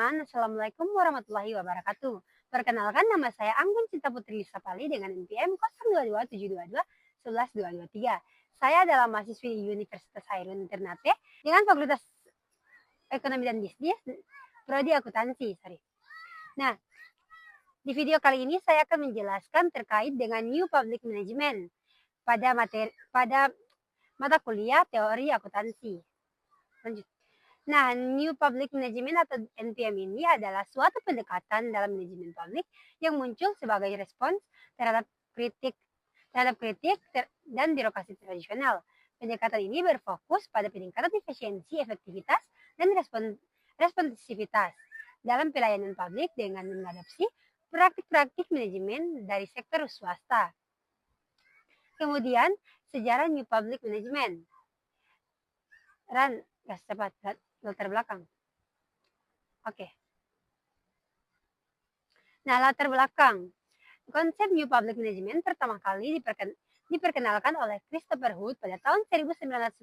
teman-teman, Assalamualaikum warahmatullahi wabarakatuh. Perkenalkan, nama saya Anggun Cinta Putri Sapali dengan NPM 022722 11223. Saya adalah mahasiswi di Universitas Hairun Ternate dengan Fakultas Ekonomi dan Bisnis, Prodi Akuntansi. Nah, di video kali ini saya akan menjelaskan terkait dengan New Public Management pada mata kuliah teori akuntansi. Lanjut. Nah, New Public Management atau NPM ini adalah suatu pendekatan dalam manajemen publik yang muncul sebagai respons terhadap kritik dan birokrasi tradisional. Pendekatan ini berfokus pada peningkatan efisiensi, efektivitas, dan responsivitas dalam pelayanan publik dengan mengadopsi praktik-praktik manajemen dari sektor swasta. Kemudian, sejarah New Public Management. Gas cepat, latar belakang. Oke. Nah, latar belakang. Konsep New Public Management pertama kali diperkenalkan oleh Christopher Hood pada tahun 1991.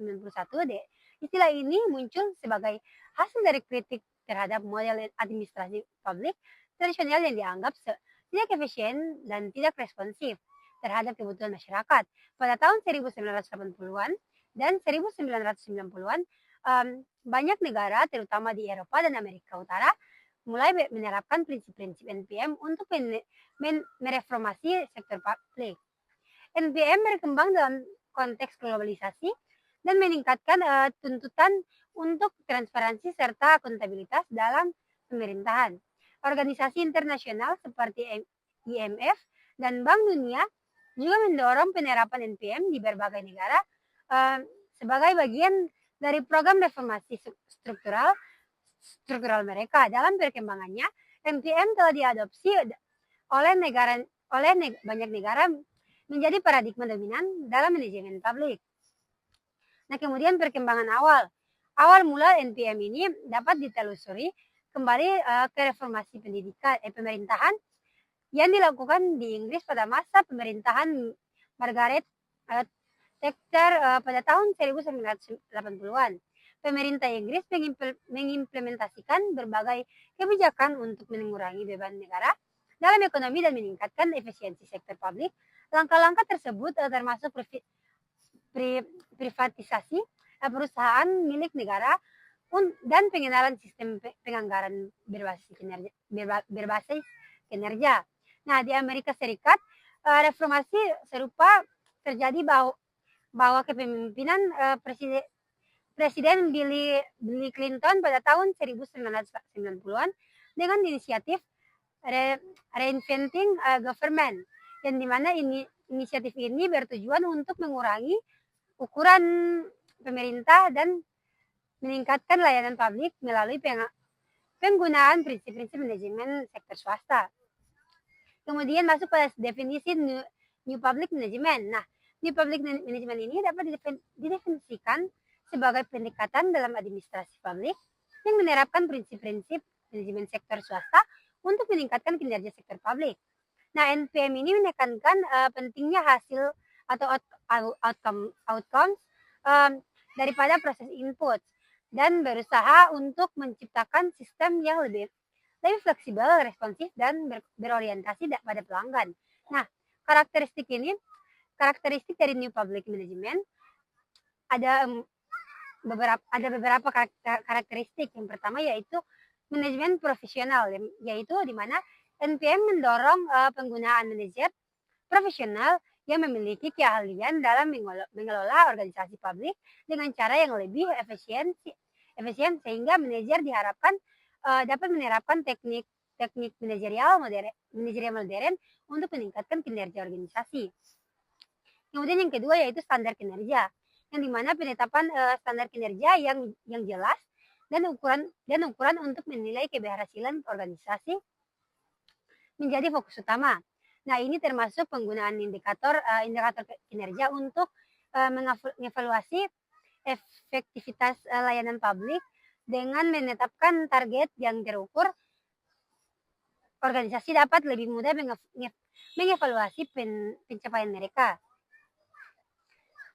Istilah ini muncul sebagai hasil dari kritik terhadap model administrasi publik tradisional yang dianggap tidak efisien dan tidak responsif terhadap kebutuhan masyarakat. Pada tahun 1980-an dan 1990-an, banyak negara, terutama di Eropa dan Amerika Utara, mulai menerapkan prinsip-prinsip NPM untuk mereformasi sektor publik. NPM berkembang dalam konteks globalisasi dan meningkatkan tuntutan untuk transparansi serta akuntabilitas dalam pemerintahan. Organisasi internasional seperti IMF dan Bank Dunia juga mendorong penerapan NPM di berbagai negara sebagai bagian dari program reformasi struktural mereka. Dalam perkembangannya, NPM telah diadopsi oleh banyak negara menjadi paradigma dominan dalam manajemen publik. Nah, kemudian perkembangan awal mula NPM ini dapat ditelusuri kembali ke reformasi pemerintahan yang dilakukan di Inggris pada masa pemerintahan Margaret Thatcher pada tahun 1980-an. Pemerintah Inggris mengimplementasikan berbagai kebijakan untuk mengurangi beban negara dalam ekonomi dan meningkatkan efisiensi sektor publik. Langkah-langkah tersebut termasuk privatisasi perusahaan milik negara dan pengenalan sistem penganggaran berbasis kinerja. Nah, di Amerika Serikat, reformasi serupa terjadi bahwa kepemimpinan Presiden Bill Clinton pada tahun 1990-an dengan inisiatif Reinventing Government, yang dimana inisiatif ini bertujuan untuk mengurangi ukuran pemerintah dan meningkatkan layanan publik melalui penggunaan prinsip-prinsip manajemen sektor swasta. Kemudian masuk pada definisi New Public Management. Nah, New Public Management ini dapat didefinisikan sebagai pendekatan dalam administrasi publik yang menerapkan prinsip-prinsip manajemen sektor swasta untuk meningkatkan kinerja sektor publik. Nah, NPM ini menekankan pentingnya hasil atau outcomes daripada proses input dan berusaha untuk menciptakan sistem yang lebih fleksibel, responsif, dan berorientasi pada pelanggan. Nah, karakteristik dari New Public Management ada beberapa karakteristik. Yang pertama yaitu manajemen profesional, yaitu di mana NPM mendorong penggunaan manajer profesional yang memiliki keahlian dalam mengelola organisasi publik dengan cara yang lebih efisien sehingga manajer diharapkan dapat menerapkan teknik manajerial modern untuk meningkatkan kinerja organisasi. Kemudian yang kedua yaitu standar kinerja, yang dimana penetapan standar kinerja yang jelas dan ukuran untuk menilai keberhasilan organisasi menjadi fokus utama. Nah, ini termasuk penggunaan indikator kinerja untuk mengevaluasi efektivitas layanan publik dengan menetapkan target yang terukur. Organisasi dapat lebih mudah mengevaluasi pencapaian mereka.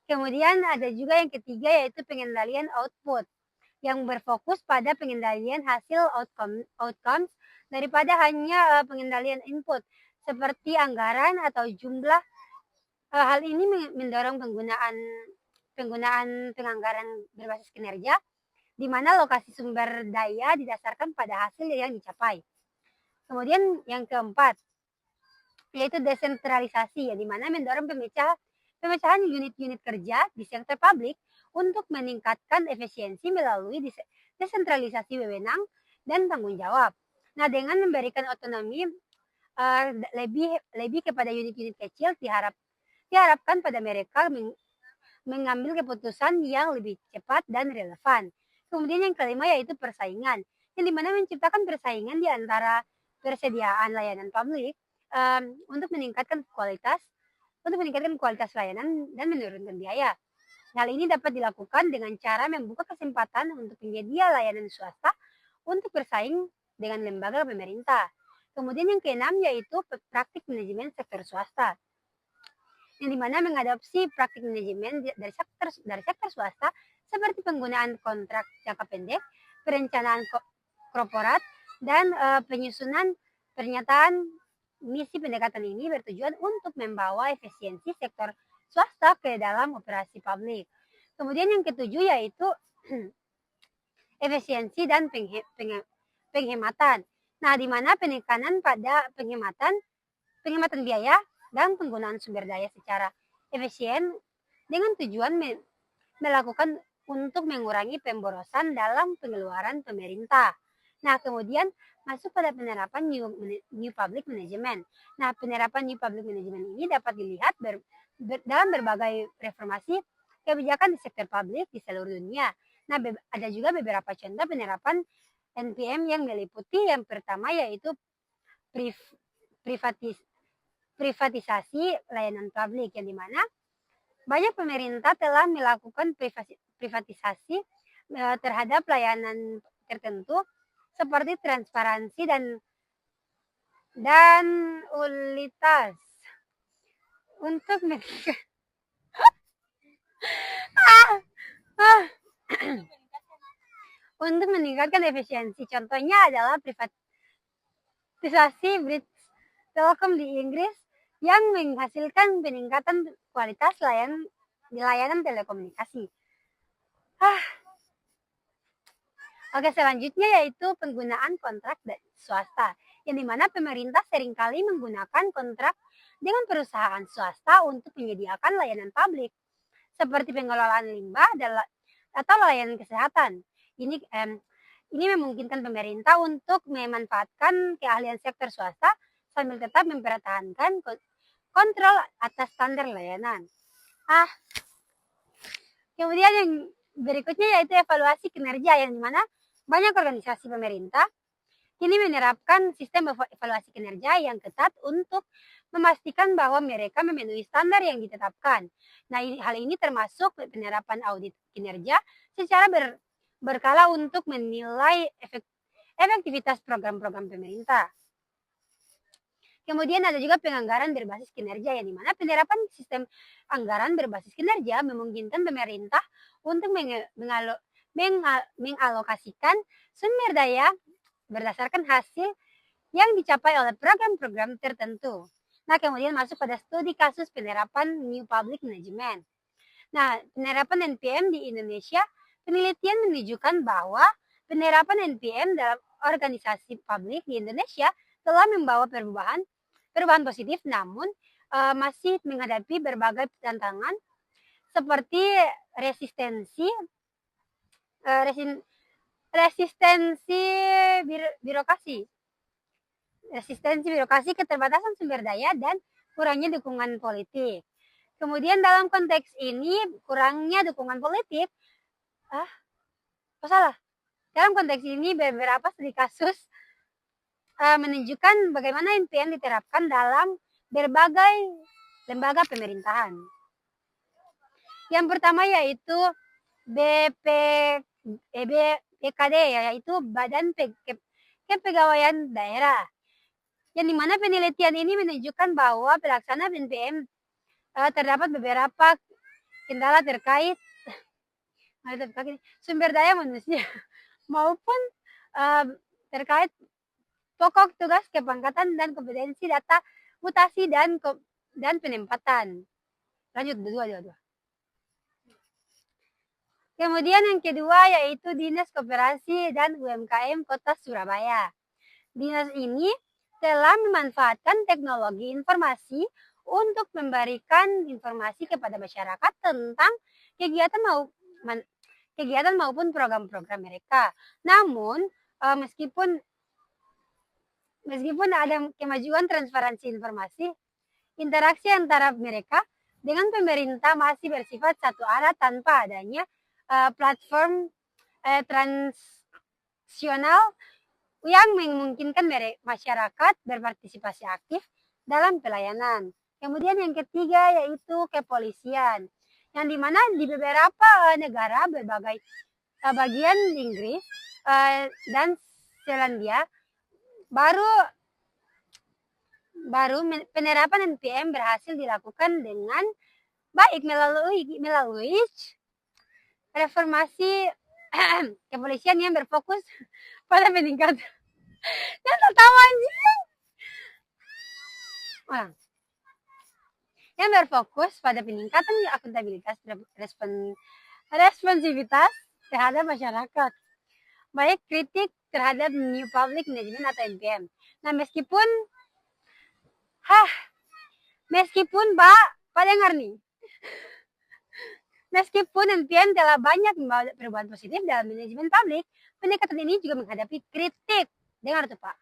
Kemudian ada juga yang ketiga yaitu pengendalian output. yang berfokus pada pengendalian hasil outcomes daripada hanya pengendalian input seperti anggaran atau jumlah. Hal ini mendorong penggunaan penganggaran berbasis kinerja, di mana lokasi sumber daya didasarkan pada hasil yang dicapai. Kemudian yang keempat, yaitu desentralisasi, ya, di mana mendorong pemecahan unit-unit kerja di sektor publik untuk meningkatkan efisiensi melalui desentralisasi wewenang dan tanggung jawab. Nah, dengan memberikan otonomi lebih kepada unit-unit kecil, diharapkan pada mereka mengambil keputusan yang lebih cepat dan relevan. Kemudian yang kelima yaitu persaingan, yang dimana menciptakan persaingan di antara persediaan layanan publik untuk meningkatkan kualitas layanan dan menurunkan biaya. Hal ini dapat dilakukan dengan cara membuka kesempatan untuk penyedia layanan swasta untuk bersaing dengan lembaga pemerintah. Kemudian yang keenam yaitu praktik manajemen sektor swasta, yang dimana mengadopsi praktik manajemen dari sektor swasta seperti penggunaan kontrak jangka pendek, perencanaan korporat, dan penyusunan pernyataan misi. Pendekatan ini bertujuan untuk membawa efisiensi sektor swasta ke dalam operasi publik. Kemudian yang ketujuh yaitu efisiensi dan penghematan. Nah, di mana penekanan pada penghematan biaya dan penggunaan sumber daya secara efisien dengan tujuan melakukan untuk mengurangi pemborosan dalam pengeluaran pemerintah. Nah, kemudian masuk pada penerapan new public management. Nah, penerapan new public management ini dapat dilihat dalam berbagai reformasi kebijakan di sektor publik di seluruh dunia. Nah, ada juga beberapa contoh penerapan NPM yang meliputi yang pertama yaitu privatisasi layanan publik, yang dimana banyak pemerintah telah melakukan privatisasi terhadap layanan tertentu seperti transparansi dan utilitas untuk untuk meningkatkan efisiensi. Contohnya adalah privatisasi British Telecom di Inggris yang menghasilkan peningkatan kualitas layanan telekomunikasi. Oke, selanjutnya yaitu penggunaan kontrak swasta, yang dimana pemerintah seringkali menggunakan kontrak dengan perusahaan swasta untuk menyediakan layanan publik seperti pengelolaan limbah atau layanan kesehatan. Ini memungkinkan pemerintah untuk memanfaatkan keahlian sektor swasta sambil tetap mempertahankan kontrol atas standar layanan. Kemudian yang berikutnya yaitu evaluasi kinerja, yang dimana banyak organisasi pemerintah kini menerapkan sistem evaluasi kinerja yang ketat untuk memastikan bahwa mereka memenuhi standar yang ditetapkan. Nah, hal ini termasuk penerapan audit kinerja secara berkala untuk menilai efektivitas program-program pemerintah. Kemudian ada juga penganggaran berbasis kinerja, yang dimana penerapan sistem anggaran berbasis kinerja memungkinkan pemerintah untuk mengalokasikan sumber daya berdasarkan hasil yang dicapai oleh program-program tertentu. Nah, kemudian masuk pada studi kasus penerapan New Public Management. Nah, penerapan NPM di Indonesia, penelitian menunjukkan bahwa penerapan NPM dalam organisasi publik di Indonesia telah membawa perubahan positif, namun masih menghadapi berbagai tantangan seperti resistensi birokrasi, keterbatasan sumber daya, dan kurangnya dukungan politik. Kemudian dalam konteks ini, kurangnya dukungan politik, dalam konteks ini beberapa studi kasus menunjukkan bagaimana NPM diterapkan dalam berbagai lembaga pemerintahan. Yang pertama yaitu BKD, yaitu Badan Kepegawaian Daerah, yang dimana penelitian ini menunjukkan bahwa pelaksanaan NPM terdapat beberapa kendala terkait sumber daya manusia maupun terkait pokok tugas kepangkatan dan kompetensi data mutasi dan penempatan. Lanjut, dua. Kemudian yang kedua yaitu Dinas Koperasi dan UMKM Kota Surabaya. Dinas ini telah memanfaatkan teknologi informasi untuk memberikan informasi kepada masyarakat tentang kegiatan maupun program-program mereka. Namun, meskipun ada kemajuan transparansi informasi, interaksi antara mereka dengan pemerintah masih bersifat satu arah tanpa adanya platform transaksional yang memungkinkan masyarakat berpartisipasi aktif dalam pelayanan. Kemudian yang ketiga yaitu kepolisian, yang dimana di beberapa negara berbagai bagian Inggris dan Selandia baru penerapan NPM berhasil dilakukan dengan baik melalui reformasi kepolisian yang berfokus pada peningkatan dan tertawa yang berfokus pada peningkatan akuntabilitas responsivitas terhadap masyarakat, baik kritik terhadap New Public Management atau NPM. Nah, meskipun Pak dengar nih, meskipun NPM telah banyak membawa perubahan positif dalam manajemen publik, pendekatan ini juga menghadapi kritik. Dengar tuh Pak.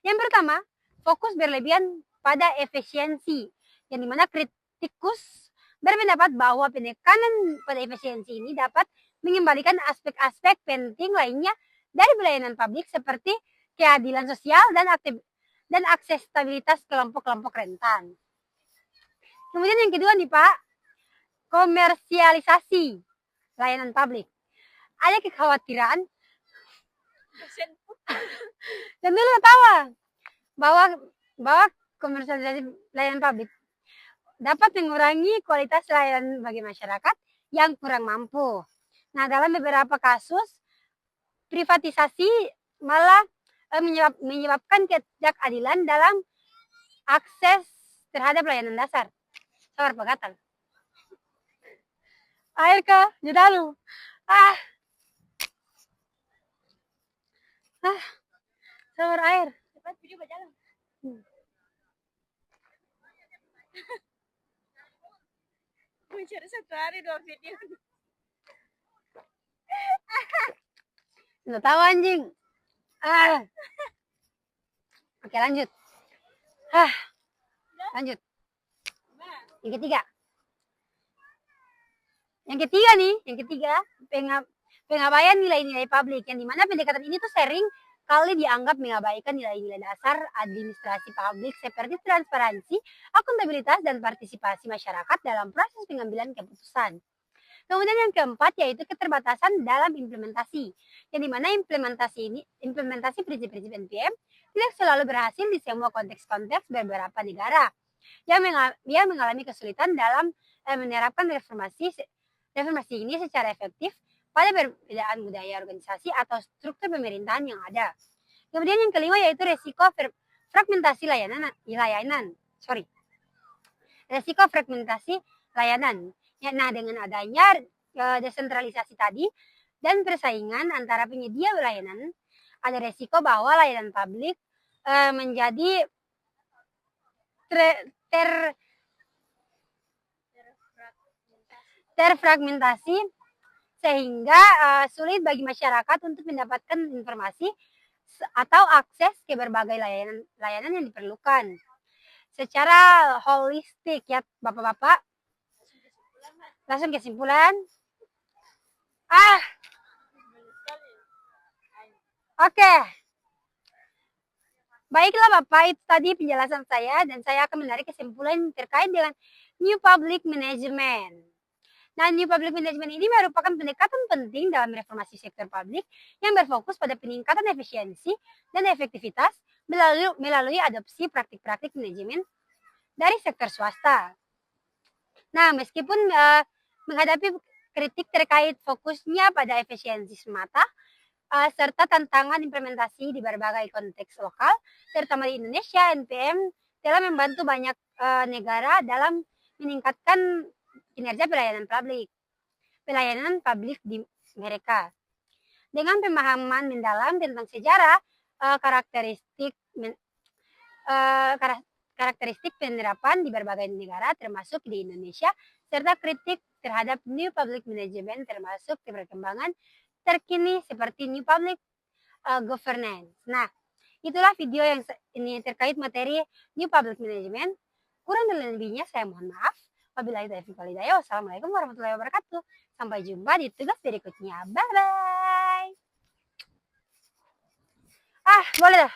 Yang pertama, fokus berlebihan pada efisiensi, yang dimana kritikus berpendapat bahwa penekanan pada efisiensi ini dapat mengembalikan aspek-aspek penting lainnya dari pelayanan publik seperti keadilan sosial dan aksesibilitas kelompok-kelompok rentan. Kemudian yang kedua nih Pak, komersialisasi layanan publik. Ada kekhawatiran dan dulu tahu bahwa komersialisasi layanan publik dapat mengurangi kualitas layanan bagi masyarakat yang kurang mampu. Nah, dalam beberapa kasus privatisasi malah menyebabkan ketidakadilan dalam akses terhadap layanan dasar. Sabar pegatan. Air ke jedalu. Sabar air. Cepat video berjalan. Mencari satu hari 2 video. Nggak tahu anjing. Oke lanjut. Lanjut. Yang ketiga pengabaian nilai-nilai publik, yang dimana pendekatan ini tuh sering kali dianggap mengabaikan nilai-nilai dasar administrasi publik seperti transparansi, akuntabilitas, dan partisipasi masyarakat dalam proses pengambilan keputusan. Kemudian yang keempat yaitu keterbatasan dalam implementasi, yang dimana implementasi prinsip-prinsip NPM tidak selalu berhasil di semua konteks-konteks beberapa negara yang mengalami kesulitan dalam menerapkan reformasi ini secara efektif pada perbedaan budaya organisasi atau struktur pemerintahan yang ada. Kemudian yang kelima yaitu resiko fragmentasi Resiko fragmentasi layanan. Nah, dengan adanya desentralisasi tadi dan persaingan antara penyedia layanan, ada resiko bahwa layanan publik menjadi terfragmentasi sehingga sulit bagi masyarakat untuk mendapatkan informasi atau akses ke berbagai layanan yang diperlukan secara holistik ya Bapak-bapak. Langsung kesimpulan. Oke. Baiklah Bapak, itu tadi penjelasan saya dan saya akan menarik kesimpulan terkait dengan New Public Management. Nah, New Public Management ini merupakan pendekatan penting dalam reformasi sektor publik yang berfokus pada peningkatan efisiensi dan efektivitas melalui adopsi praktik-praktik manajemen dari sektor swasta. Nah, meskipun menghadapi kritik terkait fokusnya pada efisiensi semata, serta tantangan implementasi di berbagai konteks lokal, terutama di Indonesia. NPM telah membantu banyak negara dalam meningkatkan kinerja pelayanan publik di mereka. Dengan pemahaman mendalam tentang sejarah, karakteristik penerapan di berbagai negara termasuk di Indonesia, serta kritik terhadap New Public Management termasuk di perkembangan terkini seperti New Public Governance. Nah, itulah video yang ini terkait materi New Public Management. Kurang dan lebihnya saya mohon maaf. Wabillahi taufiq wal hidayah. Wassalamualaikum warahmatullahi wabarakatuh. Sampai jumpa di tugas berikutnya. Bye-bye. Boleh dah.